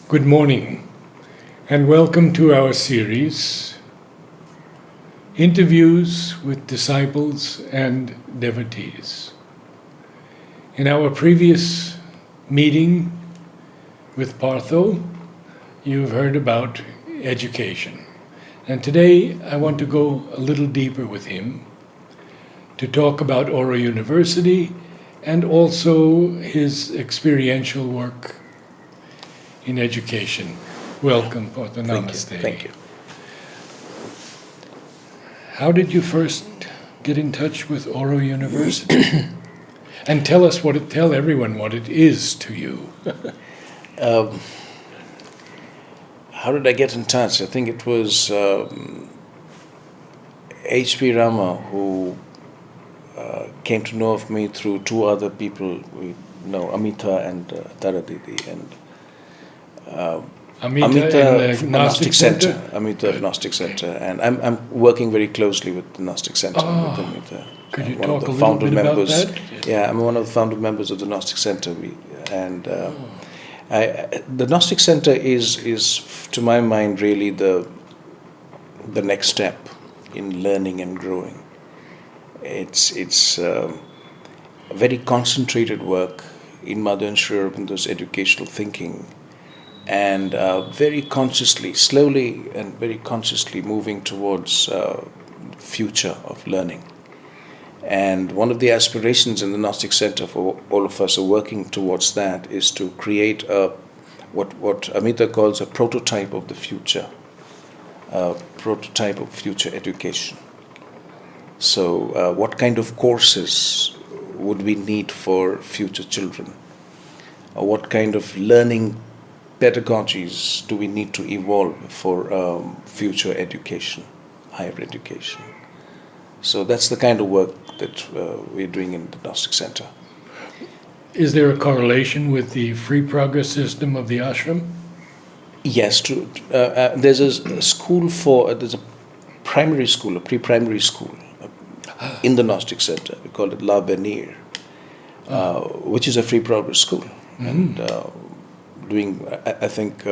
Good morning, and welcome to our series, Interviews with Disciples and Devotees. In our previous meeting with Partho, you've heard about education. And today I want to go a little deeper with him to talk about Oro University and also his experiential work in education. Welcome, Partho. Namaste. Thank you. How did you first get in touch with Oro University? And tell everyone what it is to you. How did I get in touch? I think it was H.P. Rama who came to know of me through two other people we know, Amita and Taradidi. And Amita from the Gnostic Center? Amita Gnostic Center, and I'm working very closely with the Gnostic Center. With Amita. Could you one of talk the a little founder bit members. about that? Yeah, I'm one of the founder members of the Gnostic Center. The Gnostic Center is, to my mind, really the next step in learning and growing. It's a very concentrated work in Mother and Sri Aurobindo's educational thinking, and very consciously, slowly and very consciously moving towards future of learning. And one of the aspirations in the Gnostic Center for all of us who are working towards that is to create what Amita calls a prototype of the future, a prototype of future education. So what kind of courses would we need for future children? What kind of learning pedagogies do we need to evolve for future education, higher education? So that's the kind of work that we're doing in the Gnostic Center. Is there a correlation with the free progress system of the ashram? Yes, there's a school there's a primary school, a pre-primary school in the Gnostic Center. We call it La Venir, which is a free progress school. And doing, I think,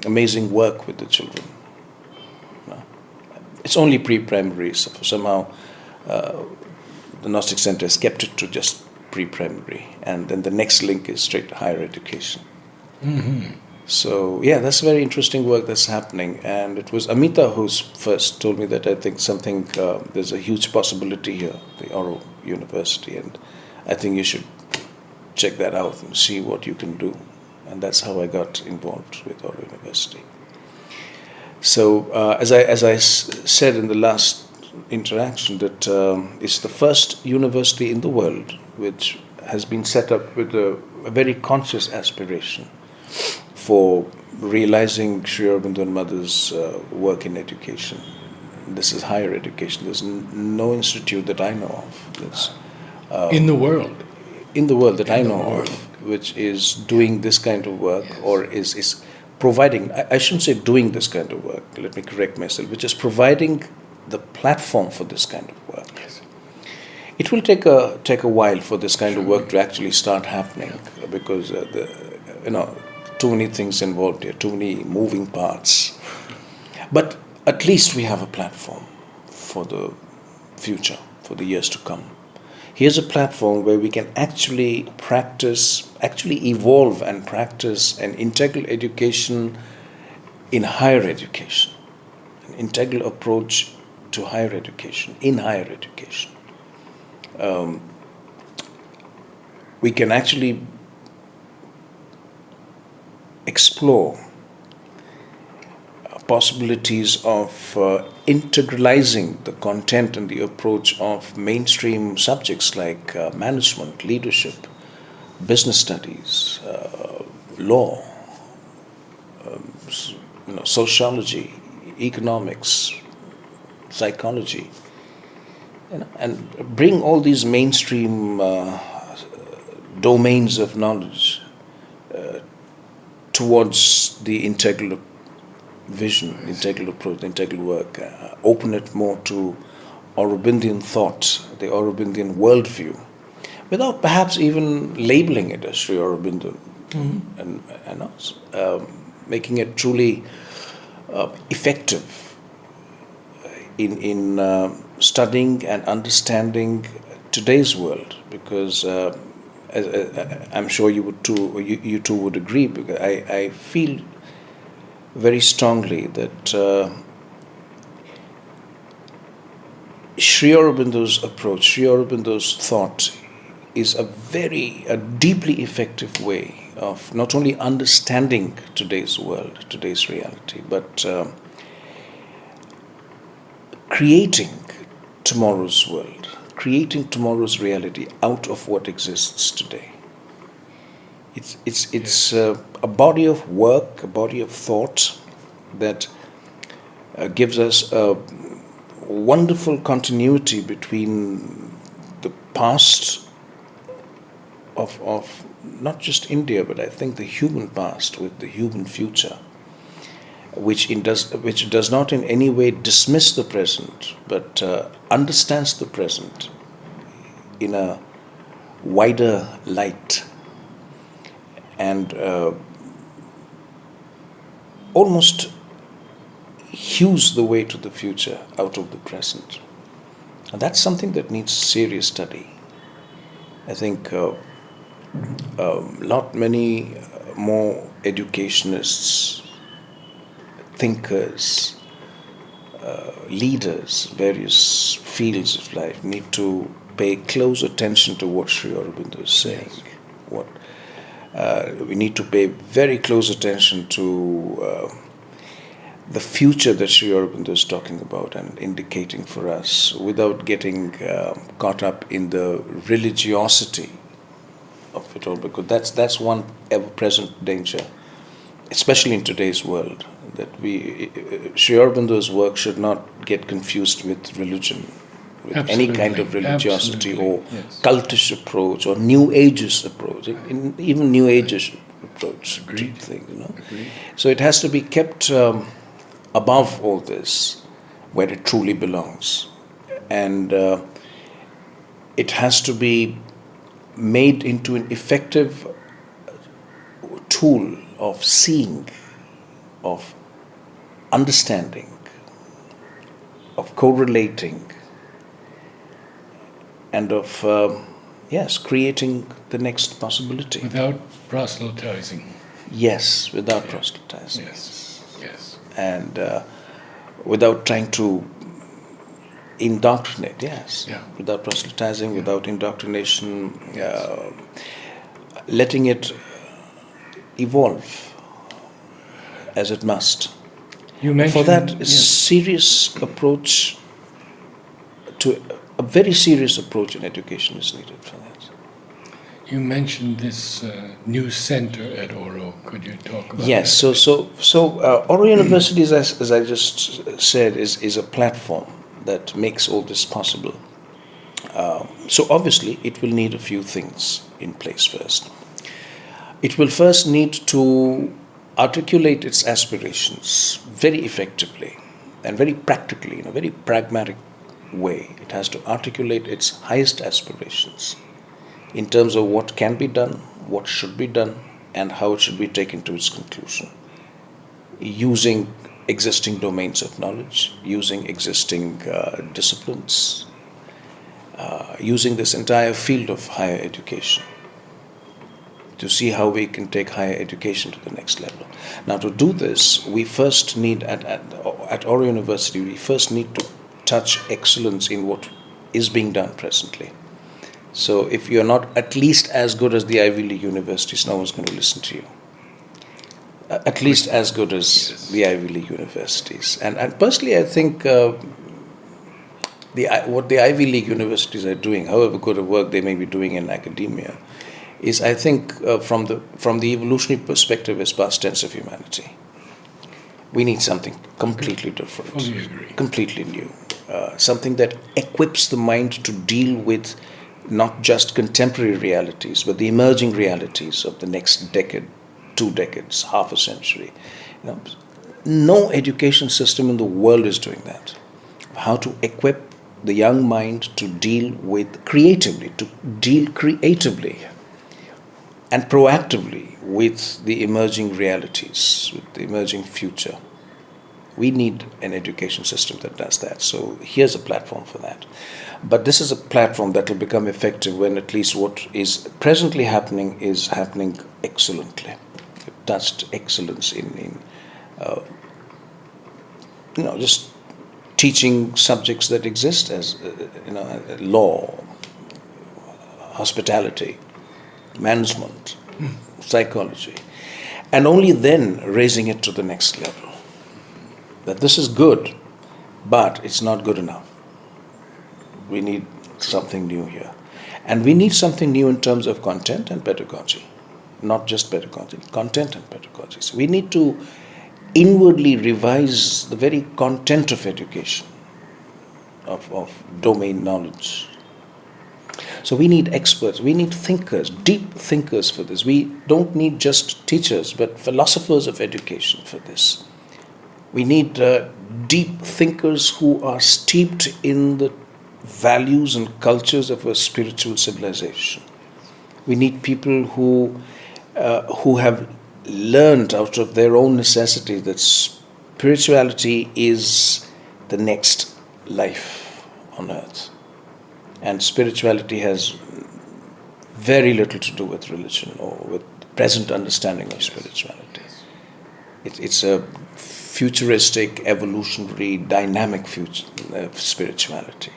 amazing work with the children. It's only pre-primary, so somehow the Gnostic Center has kept it to just pre-primary, and then the next link is straight to higher education. Mm-hmm. So yeah, that's very interesting work that's happening, and it was Amita who first told me that I think there's a huge possibility here, the Oro University, and I think you should check that out and see what you can do. And that's how I got involved with Oro University. So as I said in the last interaction, that it's the first university in the world which has been set up with a very conscious aspiration for realizing Sri Aurobindo and Mother's work in education. This is higher education. There's no institute that I know of that's in the world. In the world that I know of, which is doing this kind of work, yes, or is providing, I shouldn't say doing this kind of work, let me correct myself, which is providing the platform for this kind of work. Yes. It will take a while for this kind of work to actually start happening, because too many things involved here, too many moving parts. But at least we have a platform for the future, for the years to come. Here's a platform where we can actually evolve and practice an integral education in higher education, an integral approach to higher education, in higher education. We can actually explore possibilities of integralizing the content and the approach of mainstream subjects like management, leadership, business studies, law, sociology, economics, psychology, and bring all these mainstream domains of knowledge towards the integral vision, integral approach, integral work, open it more to Aurobindian thought, the Aurobindian worldview, without perhaps even labeling it as Sri Aurobindo and us. making it truly effective in studying and understanding today's world, because I'm sure you would too. You two would agree, because I feel very strongly that Sri Aurobindo's approach, Sri Aurobindo's thought, is a deeply effective way of not only understanding today's world, today's reality, but creating tomorrow's world, creating tomorrow's reality out of what exists today. It's a body of work, a body of thought that gives us a wonderful continuity between the past of not just India, but I think the human past with the human future, which does not in any way dismiss the present, but understands the present in a wider light, and almost hews the way to the future out of the present. And that's something that needs serious study. I think not many more educationists, thinkers, leaders, various fields of life need to pay close attention to what Sri Aurobindo is saying. Yes. What we need to pay very close attention to the future that Sri Aurobindo is talking about and indicating for us, without getting caught up in the religiosity of it all, because that's one ever-present danger, especially in today's world, that Sri Aurobindo's work should not get confused with religion, with any kind of religiosity or Yes. cultish approach or New Ageist approach, even New Ageist approach to Agreed. things, Agreed. So it has to be kept above all this, where it truly belongs, and it has to be made into an effective tool of seeing, of understanding, of correlating, and of creating the next possibility. Without proselytizing. Yes, without proselytizing. Yes. Yes. And without trying to indoctrinate, yes. Yeah. Without proselytizing, without indoctrination, letting it evolve as it must. You mentioned For that, a yes. serious approach to a very serious approach in education is needed for that. You mentioned this new center at Oro. Could you talk about Yes, that? so Oro University, as I just said, is a platform that makes all this possible. So obviously, it will need a few things in place first. It will first need to articulate its aspirations very effectively and very practically, in a very pragmatic way. It has to articulate its highest aspirations in terms of what can be done, what should be done, and how it should be taken to its conclusion, using existing domains of knowledge, using existing disciplines, using this entire field of higher education to see how we can take higher education to the next level. Now, to do this, we first need, at Oro University, we first need to touch excellence in what is being done presently. So if you're not at least as good as the Ivy League universities, no one's going to listen to you. At least as good as Yes. the Ivy League universities. And personally, I think what the Ivy League universities are doing, however good a work they may be doing in academia, is, I think, from the evolutionary perspective, is past tense of humanity. We need something completely different, Fully agree. completely new, something that equips the mind to deal with not just contemporary realities, but the emerging realities of the next decade, 2 decades, half a century. No education system in the world is doing that. How to equip the young mind to deal creatively, and proactively with the emerging realities, with the emerging future. We need an education system that does that. So here's a platform for that. But this is a platform that will become effective when at least what is presently happening is happening excellently. Touched excellence in just teaching subjects that exist as law, hospitality, management, psychology, and only then raising it to the next level. That this is good, but it's not good enough. We need something new here. And we need something new in terms of content and pedagogy. Not just pedagogy, content and pedagogy. So we need to inwardly revise the very content of education, of domain knowledge. So we need experts, we need thinkers, deep thinkers for this. We don't need just teachers, but philosophers of education for this. We need deep thinkers who are steeped in the values and cultures of a spiritual civilization. We need people who have learned out of their own necessity that spirituality is the next life on earth. And spirituality has very little to do with religion or with the present understanding of spirituality. It's a futuristic, evolutionary, dynamic spirituality.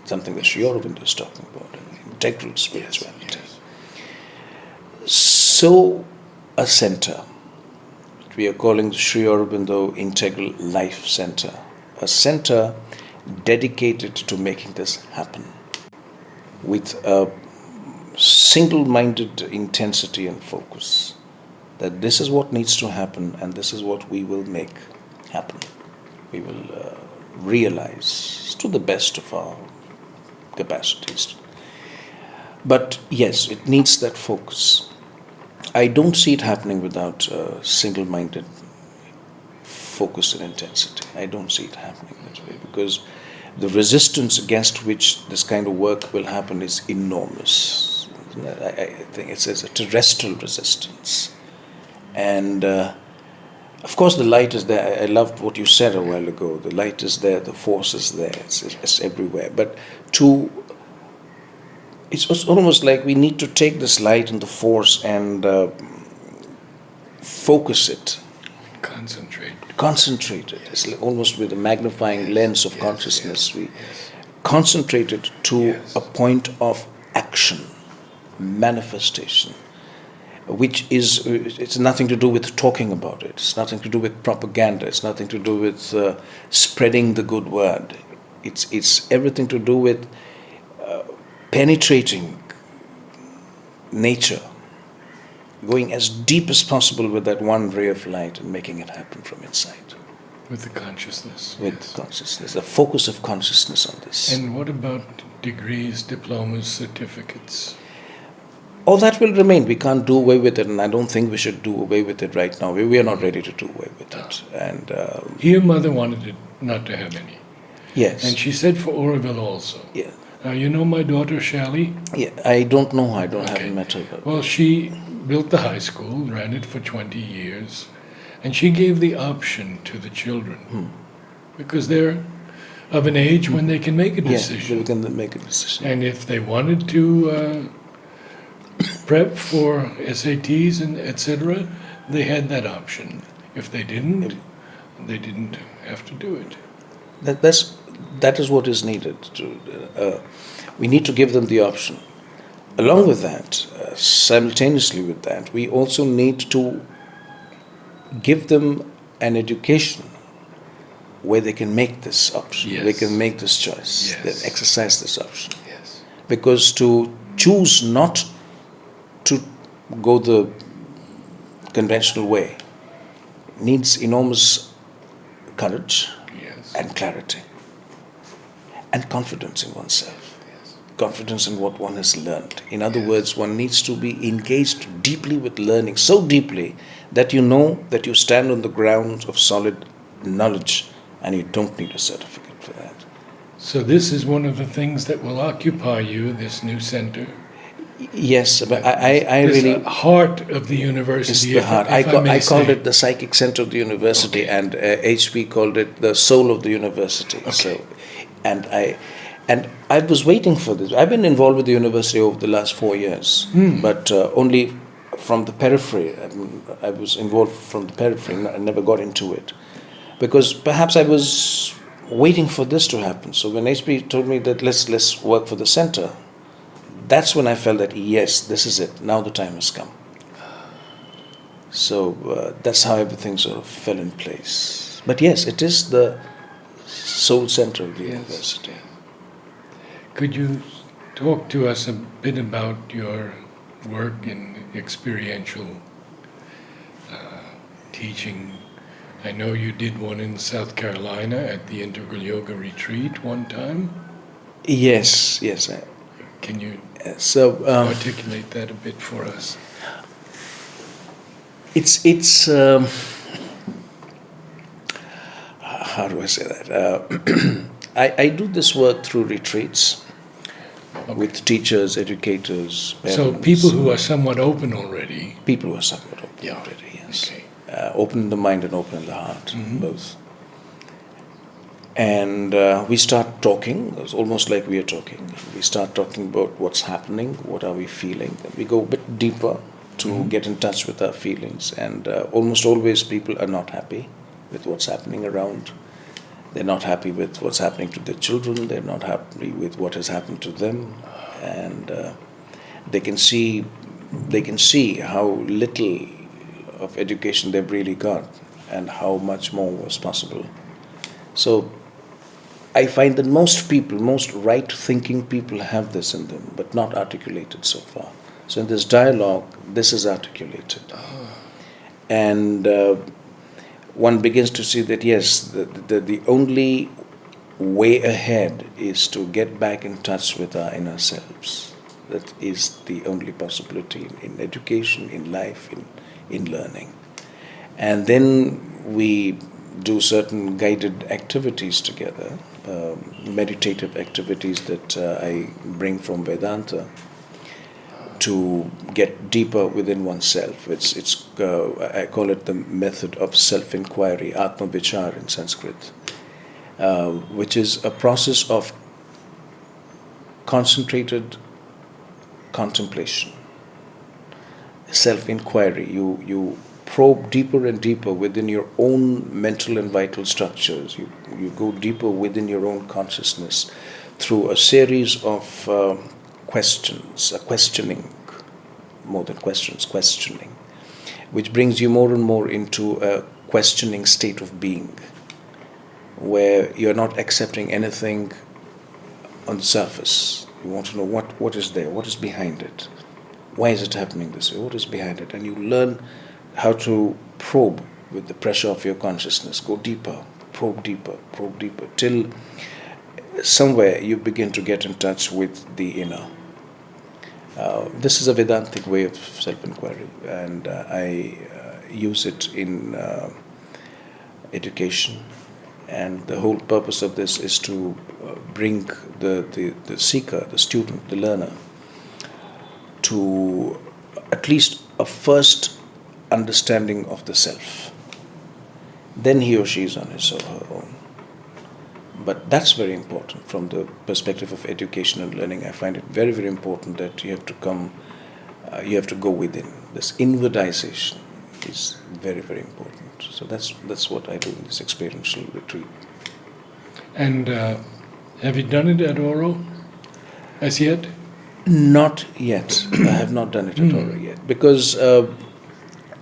Something that Aurobindo is talking about, integral spirituality. So, a center, we are calling the Sri Aurobindo Integral Life Center, a center dedicated to making this happen with a single-minded intensity and focus, that this is what needs to happen and this is what we will make happen. We will realize to the best of our capacities. But yes, it needs that focus. I don't see it happening without single-minded focus and intensity. I don't see it happening that way because the resistance against which this kind of work will happen is enormous. I think it's a terrestrial resistance. And of course the light is there. I loved what you said a while ago. The light is there, the force is there, it's everywhere. But it's almost like we need to take this light and the force and focus it. Concentrate it. It's almost with a magnifying lens of consciousness. We concentrate it to a point of action, manifestation, which is, it's nothing to do with talking about it. It's nothing to do with propaganda. It's nothing to do with spreading the good word. It's everything to do with penetrating nature, going as deep as possible with that one ray of light and making it happen from inside. With the consciousness. With consciousness, the focus of consciousness on this. And what about degrees, diplomas, certificates? All that will remain. We can't do away with it, and I don't think we should do away with it right now. We are not ready to do away with it. And Your mother wanted it not to have any. Yes. And she said for Auroville also. Yeah. Now, you know my daughter, Shally? Yeah, I don't know her. I haven't met her. Well, she built the high school, ran it for 20 years, and she gave the option to the children because they're of an age when they can make a decision. Yeah, they can make a decision. And if they wanted to prep for SATs and etc., they had that option. If they didn't have to do it. That is what is needed. We need to give them the option. Along with that, simultaneously with that, we also need to give them an education where they can make this option, they can make this choice, they exercise this option. Yes. Because to choose not to go the conventional way needs enormous courage and clarity and confidence in oneself. Confidence in what one has learned. In other words, one needs to be engaged deeply with learning, so deeply that you know that you stand on the ground of solid knowledge and you don't need a certificate for that. So this is one of the things that will occupy you, this new center? Yes, but I This really... heart of the It's university. the if heart. if I may I called say. it the psychic center of the university, Okay. and HP called it the soul of the university. Okay. So, and I was waiting for this. I've been involved with the university over the last 4 years, but only from the periphery. I was involved from the periphery. I never got into it because perhaps I was waiting for this to happen. So when HP told me that let's work for the center, that's when I felt that yes, this is it. Now the time has come. So that's how everything sort of fell in place. But yes, it is the soul center of the university. Could you talk to us a bit about your work in experiential teaching? I know you did one in South Carolina at the Integral Yoga Retreat one time. Yes. Can you So articulate that a bit for us? it's how do I say that? I do this work through retreats with teachers, educators, parents. So people who are somewhat open already. People who are somewhat open Yeah. already, yes. Okay. Open in the mind and open in the heart, both. And we start talking. It's almost like we are talking. We start talking about what's happening, what are we feeling. And we go a bit deeper to get in touch with our feelings. And almost always people are not happy with what's happening around. They're not happy with what's happening to their children. They're not happy with what has happened to them. And they can see how little of education they've really got and how much more was possible. So I find that most people, most right-thinking people have this in them, but not articulated so far. So in this dialogue, this is articulated. And one begins to see that, yes, the only way ahead is to get back in touch with our inner selves. That is the only possibility in education, in life, in learning. And then we do certain guided activities together, meditative activities that I bring from Vedanta to get deeper within oneself. I call it the method of self-inquiry, Atma Vichar in Sanskrit, which is a process of concentrated contemplation, self-inquiry. You probe deeper and deeper within your own mental and vital structures. You go deeper within your own consciousness through a series of questions, questioning, more than questions, questioning, which brings you more and more into a questioning state of being, where you're not accepting anything on the surface. You want to know what is there, what is behind it, why is it happening this way, what is behind it, and you learn how to probe with the pressure of your consciousness. Go deeper, probe deeper, till somewhere you begin to get in touch with the inner. This is a Vedantic way of self-inquiry, and I use it in education. And the whole purpose of this is to bring the seeker, the student, the learner, to at least a first understanding of the self. Then he or she is on his or her own. But that's very important from the perspective of education and learning. I find it very, very important that you have to go within. This inwardization is very, very important. So that's what I do in this experiential retreat. And have you done it at Oro as yet? Not yet. I have not done it at Oro yet. Because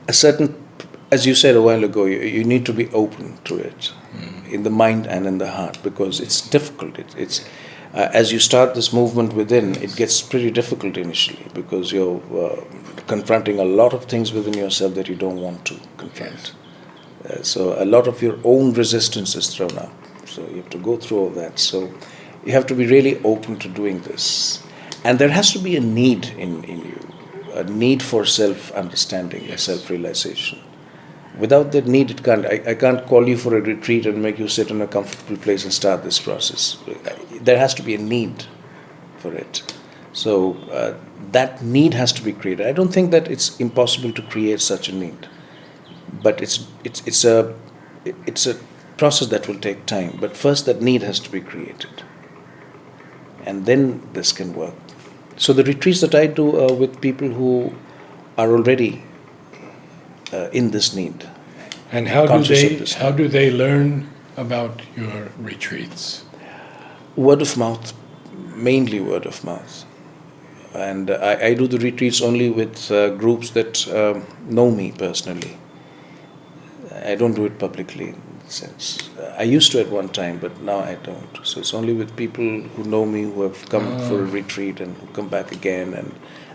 as you said a while ago, you need to be open to it in the mind and in the heart, because it's difficult. It's as you start this movement within, it gets pretty difficult initially, because you're confronting a lot of things within yourself that you don't want to confront. So a lot of your own resistance is thrown up. So you have to go through all that. So you have to be really open to doing this. And there has to be a need in you, a need for self-understanding, self-realization. Without that need, it can't. I can't call you for a retreat and make you sit in a comfortable place and start this process. There has to be a need for it. So that need has to be created. I don't think that it's impossible to create such a need, but it's a process that will take time. But first, that need has to be created, and then this can work. So the retreats that I do are with people who are already in this need. And how Conscious of this. do they learn about your retreats? Word of mouth, mainly word of mouth. And I do the retreats only with groups that know me personally. I don't do it publicly in a sense. I used to at one time, but now I don't. So it's only with people who know me, who have come for a retreat and who come back again, and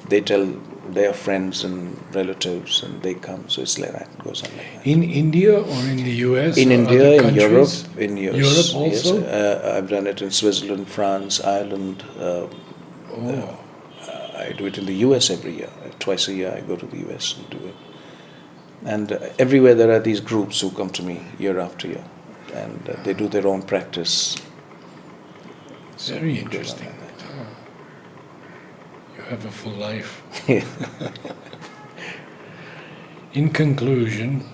they tell their friends and relatives, and they come. So it's like that. It goes on like that. In India or in the US? In or India, other in countries? Europe, in US, Europe also? Yes, I've done it in Switzerland, France, Ireland. I do it in the US every year. Twice a year I go to the US and do it. And everywhere there are these groups who come to me year after year, and they do their own practice. Very interesting. You have a full life. In conclusion,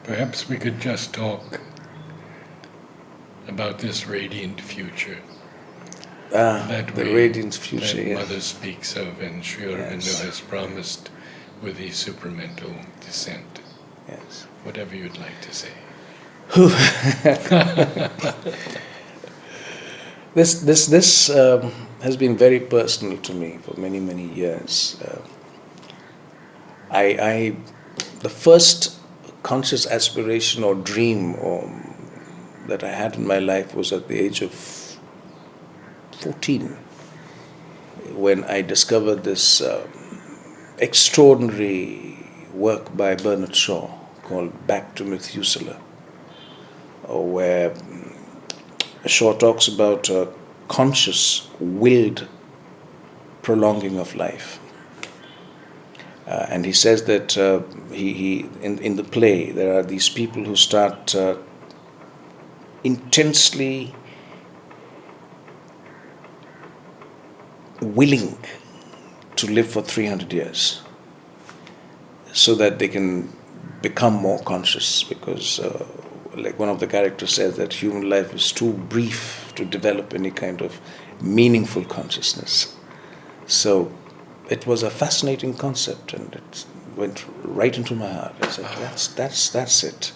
perhaps we could just talk about this radiant future. The radiant future, that yes. Mother speaks of, and Sri Aurobindo has promised with the supramental descent. Yes. Whatever you'd like to say. This has been very personal to me for many years. The first conscious aspiration or dream that I had in my life was at the age of 14, when I discovered this extraordinary work by Bernard Shaw called Back to Methuselah, where Shaw talks about a conscious, willed prolonging of life. And he says that in the play there are these people who start intensely willing to live for 300 years so that they can become more conscious, because like one of the characters says that human life is too brief to develop any kind of meaningful consciousness. So it was a fascinating concept, and it went right into my heart. I said, that's it.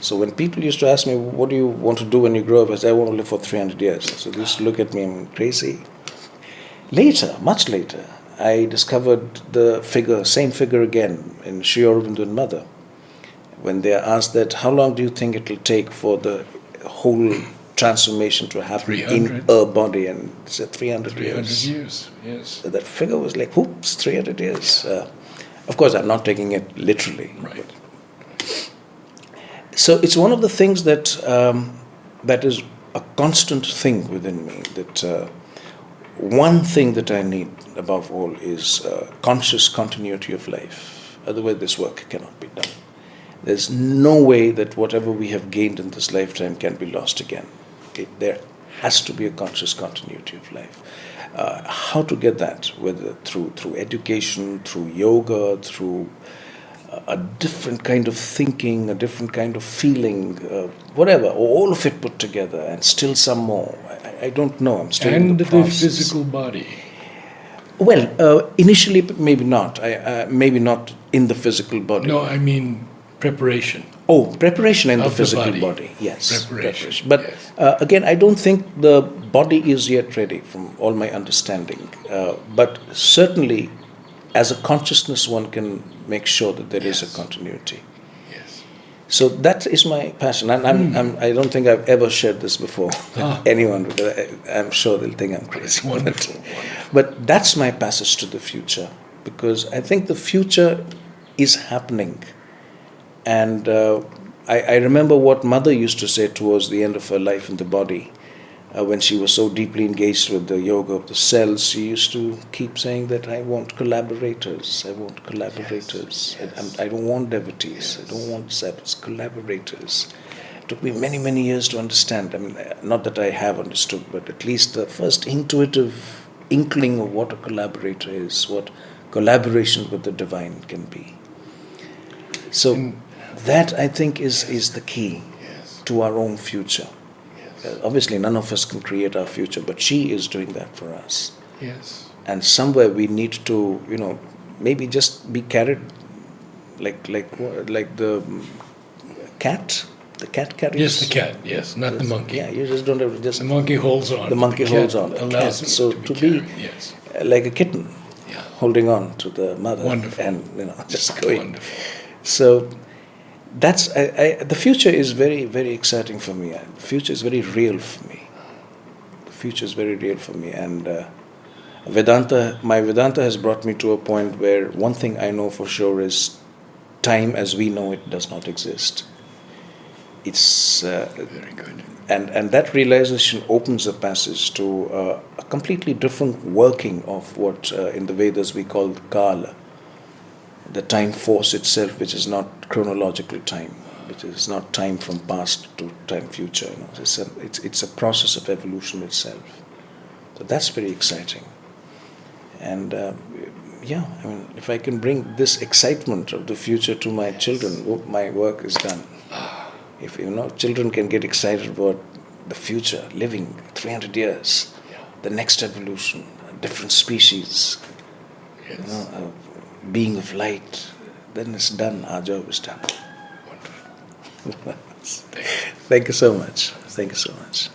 So when people used to ask me, what do you want to do when you grow up? I said, I want to live for 300 years. So they used to look at me, I'm crazy. Later, much later, I discovered the same figure again in Sri Aurobindo and Mother. When they are asked that, how long do you think it will take for the whole transformation to happen 300. in a body? And they said 300 years. 300 years, yes. So that figure was like, oops, 300 years. Of course, I'm not taking it literally. Right. So it's one of the things that is a constant thing within me, that one thing that I need above all is conscious continuity of life. Otherwise this work cannot be done. There's no way that whatever we have gained in this lifetime can be lost again. There has to be a conscious continuity of life. How to get that? Whether through education, through yoga, through a different kind of thinking, a different kind of feeling, whatever, all of it put together, and still some more. I don't know. I'm still in And the the process. physical body. Well, initially, maybe not. Maybe not in the physical body. No, I mean preparation. Oh, preparation in the Of the physical body. body. Yes, Preparation, But yes. Again, I don't think the body is yet ready, from all my understanding. But certainly, as a consciousness, one can make sure that there is a continuity. Yes. So that is my passion, and I don't think I've ever shared this before with anyone, because I'm sure they'll think I'm crazy. It's wonderful. But that's my passage to the future, because I think the future is happening. And I remember what Mother used to say towards the end of her life in the body, when she was so deeply engaged with the yoga of the cells. She used to keep saying that I want collaborators, I want collaborators. Yes. I don't want devotees, I don't want disciples, collaborators. It took me many years to understand. I mean, not that I have understood, but at least the first intuitive inkling of what a collaborator is, what collaboration with the divine can be. So that, I think, is the key Yes. to our own future. Yes. Obviously, none of us can create our future, but she is doing that for us. Yes. And somewhere we need to, maybe just be carried like the cat. The cat carries. Yes, the cat. Yes, not the monkey. Yeah, you just don't have to just. The monkey holds on. The but monkey cat holds on. The Allows cat. me So to be carried. Yes. like a kitten, Yeah. holding on to the mother. Wonderful. And just going. Wonderful. So that's the future is very, very exciting for me. The future is very real for me. The future is very real for me, and my Vedanta has brought me to a point where one thing I know for sure is time as we know it does not exist. It's Very good. and that realization opens a passage to a completely different working of what in the Vedas we call Kala, the time force itself, which is not chronological time, which is not time from past to time future. It's a process of evolution itself. So that's very exciting. And if I can bring this excitement of the future to my children, my work is done. If children can get excited about the future, living 300 years, the next evolution, a different species, Yes. a being of light, then it's done. Our job is done. Wonderful. Thank you so much. Thank you so much.